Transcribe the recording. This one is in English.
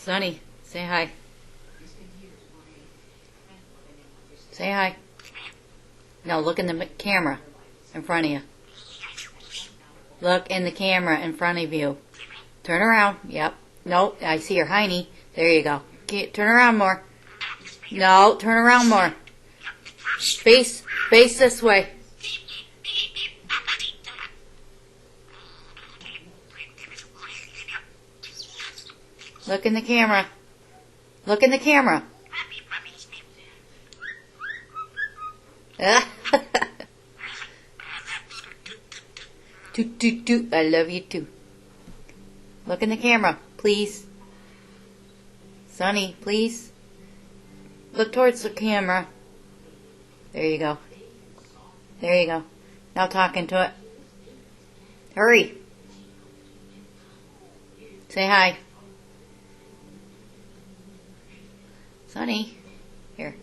Sonny, say hi. Say hi. No, look in the camera in front of you. Look in the camera in front of you. Turn around. Yep. Nope, I see your hiney. There you go. Turn around more. No, turn around more. Face this way. Look in the camera. Look in the camera. Toot toot toot. I love you too. Look in the camera, please. Sonny, please. Look towards the camera. There you go. There you go. Now talk into it. Hurry. Say hi. Sonny. Here.